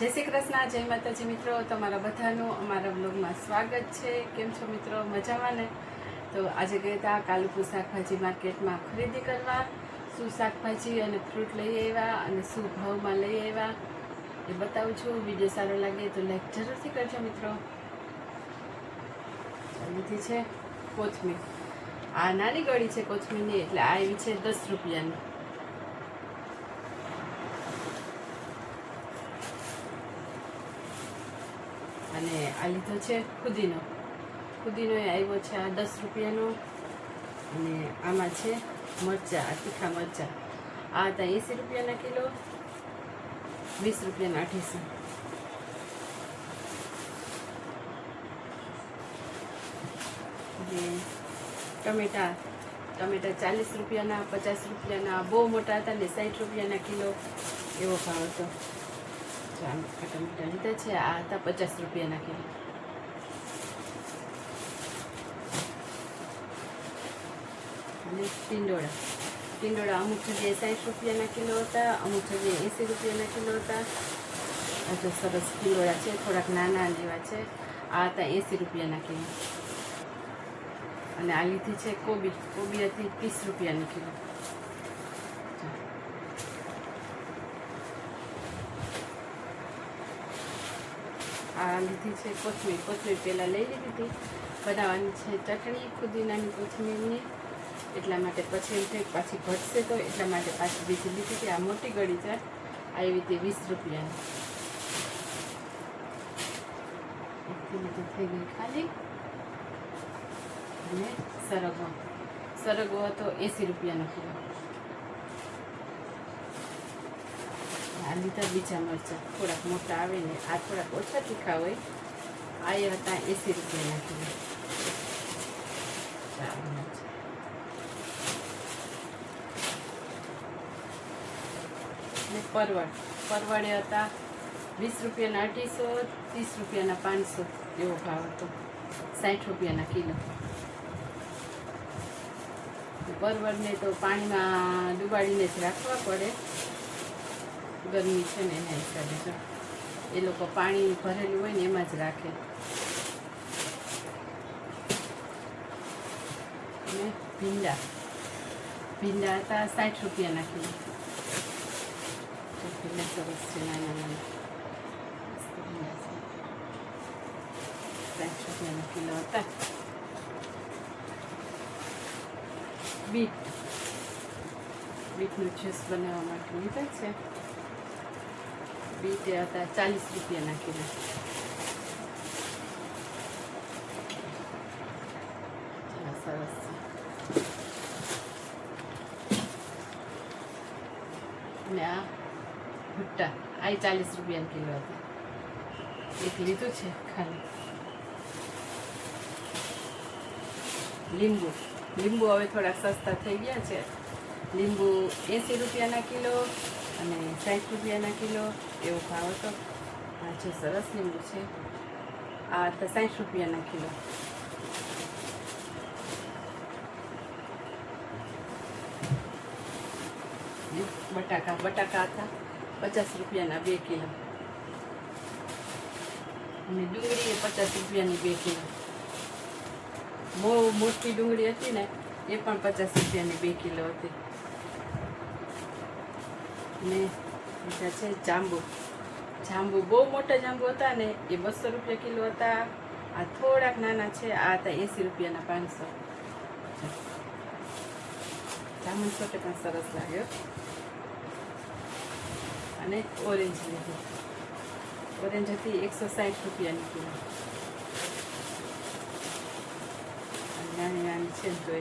જય શ્રી કૃષ્ણ, જય માતાજી મિત્રો. તમારા બધાનું અમારા બ્લોગમાં સ્વાગત છે. કેમ છો મિત્રો? મજામાં ને? તો આજે ગયા હતા કાલુપુર શાકભાજી માર્કેટમાં ખરીદી કરવા. શું શાકભાજી અને ફ્રૂટ લઈ આવ્યા અને શું ભાવમાં લઈ આવ્યા એ બતાવું છું. વિડીયો સારો લાગે તો લાઈક જરૂરથી કરજો મિત્રો. લીધી છે કોથમીર. આ નાની ગળી છે કોથમીરની, એટલે આ એવી છે 10 રૂપિયાની. અને આ લીધો છે ફુદીનો. ફુદીનો એ આવ્યો છે આ 10 રૂપિયાનો. અને આમાં છે મરચાં, આ તીખા મરચાં. આ હતા 80 રૂપિયાના કિલો, 20 રૂપિયાના 250. ટમેટા 40 રૂપિયાના, 50 રૂપિયાના. બહુ મોટા હતા ને 60 રૂપિયાના કિલો એવો ભાવ હતો. ટમેટા લીધા છે, આ હતા 50 રૂપિયાના કિલો. અને ટીંડોળા અમુક જગ્યાએ 60 રૂપિયાના કિલો હતા, અમુક જગ્યાએ 80 રૂપિયાના કિલો હતા. આ તો સરસ ટીંડોળા છે, થોડાક નાના જેવા છે. આ હતા 80 રૂપિયાના કિલો. અને આ લીધી છે કોબી હતી 30 રૂપિયાની કિલો. આ લીધી છે કોથમીર પહેલાં લઈ લીધી હતી. બનાવવાની છે ચટણી ફુદીનાની કોથમીરની, એટલા માટે પછી એમ થાય પાછી ઘટશે તો એટલા માટે પાછી બીજી લીધી હતી. આ મોટી ગળી છે, આ એવી રીતે 20 રૂપિયાની. થઈ ગઈ ખાલી. અને સરગવો હતો 80 રૂપિયાનો કિલો. આ લીધા બીજા મરચાં, થોડાક મોટા આવે ને, આ થોડાક ઓછા તીખા હોય. આ એ હતા 80 રૂપિયાના કિલો. અને પરવળ હતા 20 રૂપિયાના 250, 30 રૂપિયાના 500 એવો ભાવ હતો. 60 રૂપિયાના કિલો. પરવળને તો પાણીમાં ડુબાડીને જ રાખવા પડે, ગરમી છે ને એના હિસાબે. જો એ લોકો પાણી ભરેલું હોય ને એમાં જ રાખે. અને ભીંડા હતા 60 રૂપિયાના કિલો. ભીંડા સરસ છે, નાના 60 રૂપિયાના કિલો હતા. બીટનું જ્યુસ બનાવવા માટે લીધા છે. બીટ હતા 40 રૂપિયાના કિલો. સરસ છે. અને આ ભુટ્ટા, આ 40 રૂપિયાના કિલો હતા. એક લીધું છે ખાલી. લીંબુ હવે થોડા સસ્તા થઈ ગયા છે. લીંબુ 80 રૂપિયાના કિલો અને 60 રૂપિયાના કિલો એવો ભાવ હતો. આ છે સરસ લીંબુ છે, આ હતા 60 રૂપિયાના કિલો. બટાકા હતા 50 રૂપિયાના 2 કિલો. અને ડુંગળી 50 રૂપિયાની 2 કિલો. બહુ મોટી ડુંગળી હતી ને, એ પણ 50 રૂપિયાની 2 કિલો હતી. અને બીજા છે જાંબુ બહુ મોટા જાંબુ હતા ને, એ 200 રૂપિયા કિલો હતા. આ થોડાક નાના છે, આ હતા 80 રૂપિયાના 500. જામુન સોટે પણ સરસ લાગ્યો. અને ઓરેન્જ લીધી. ઓરેન્જ હતી 160 રૂપિયાની કિલો. નાની છે તો એ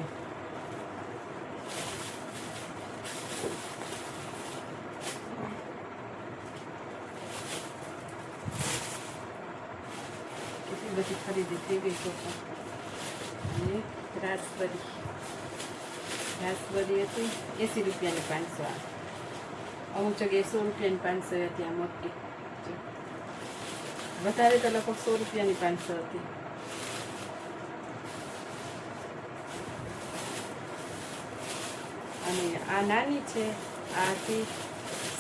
કેટલી બધી ખરીદી થઈ ગઈ તો. અને રાસબરી હતી 80 રૂપિયાની 500. અમુક જગ્યાએ 100 રૂપિયાની 500 હતી. આ મોટી વધારે તો લગભગ 100 રૂપિયાની 500 હતી. અને આ નાની છે, આ હતી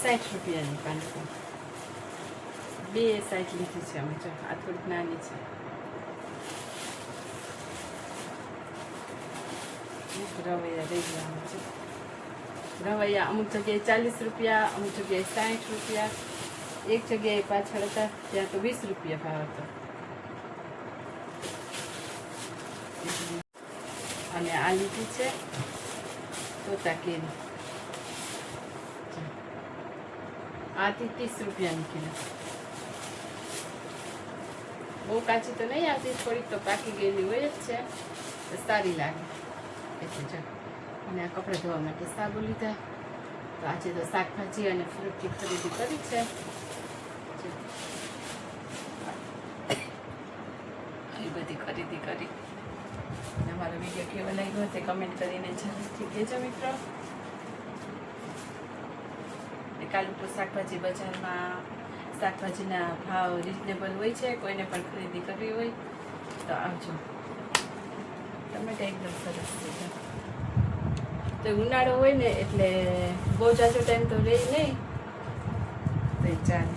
60 રૂપિયાની 500. બે સાઈઝ લીધી છે અમે. જો આ થોડીક નાની છે. રવૈયા લઈ જવાનું છે. રવૈયા અમુક જગ્યાએ 40 રૂપિયા, અમુક જગ્યાએ 60 રૂપિયા, એક જગ્યાએ પાછળ હતા ત્યાં તો 20 રૂપિયા ભાવ હતો. અને આ લીધી છે તોતા કેરી. આથી 30 રૂપિયાની કિલો. બહુ કાચી તો નહીં આવતી, થોડીક તો પાકી ગયેલી હોય જ છે, સારી લાગે એટલે. જો અને આ કપડાં ધોવા માટે સાબુ લીધા. તો આજે તો શાકભાજી અને ફ્રૂટની ખરીદી કરી છે. એ બધી ખરીદી કરી. અમારો વિડીયો કેવો લાગ્યો તે કમેન્ટ કરીને જરૂરથી કહેજો મિત્રો. કાલુપુર શાકભાજી બજારમાં શાકભાજીના ભાવ રિઝનેબલ હોય છે. કોઈને પણ ખરીદી કરવી હોય તો આવજો. ટમેટા એકદમ સરસ છે. તો ઉનાળો હોય ને એટલે બહુ જાજો ટાઈમ તો રહે નહીં તો ચાલે.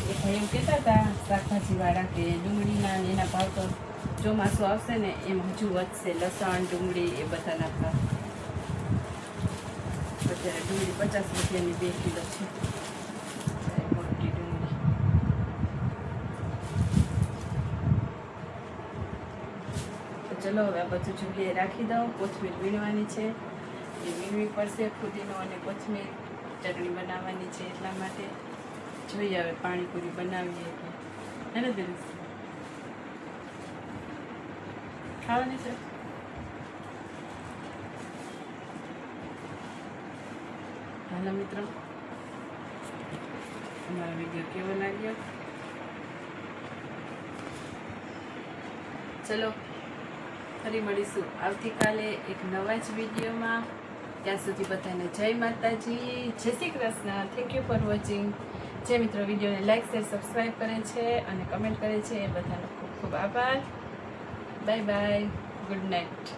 એ ભાઈ એમ કહેતા હતા શાકભાજીવાળા કે ડુંગળીના એના ભાવ તો ચોમાસું આવશે ને એમ હજુ વધશે. લસણ, ડુંગળી એ બધાના ભાવ. અત્યારે ડુંગળી 50 રૂપિયાની 2 કિલો છે. મોટી ડુંગળી. તો ચલો હવે આ બધું જગ્યાએ રાખી દઉં. કોથમીર વીણવાની છે, એ વીણવી પડશે. ફુદીનો અને કોથમીર ચટણી બનાવવાની છે, એટલા માટે જોઈએ હવે પાણીપુરી બનાવીએ એટલે. હે ને દિનેશ? ખાવાની છે? હાલો મિત્રો, અમારો વિડીયો કેવો લાગ્યો? ચલો ફરી મળીશું આવતીકાલે એક નવા જ વિડીયોમાં. ત્યાં સુધી બધાને જય માતાજી, જય Shri Krishna. Thank you for watching. જે મિત્રો વિડીયોને લાઈક, શેર, સબસ્ક્રાઈબ કરે છે અને કમેન્ટ કરે છે એ બધાનો ખૂબ ખૂબ આભાર. Bye bye. Good night.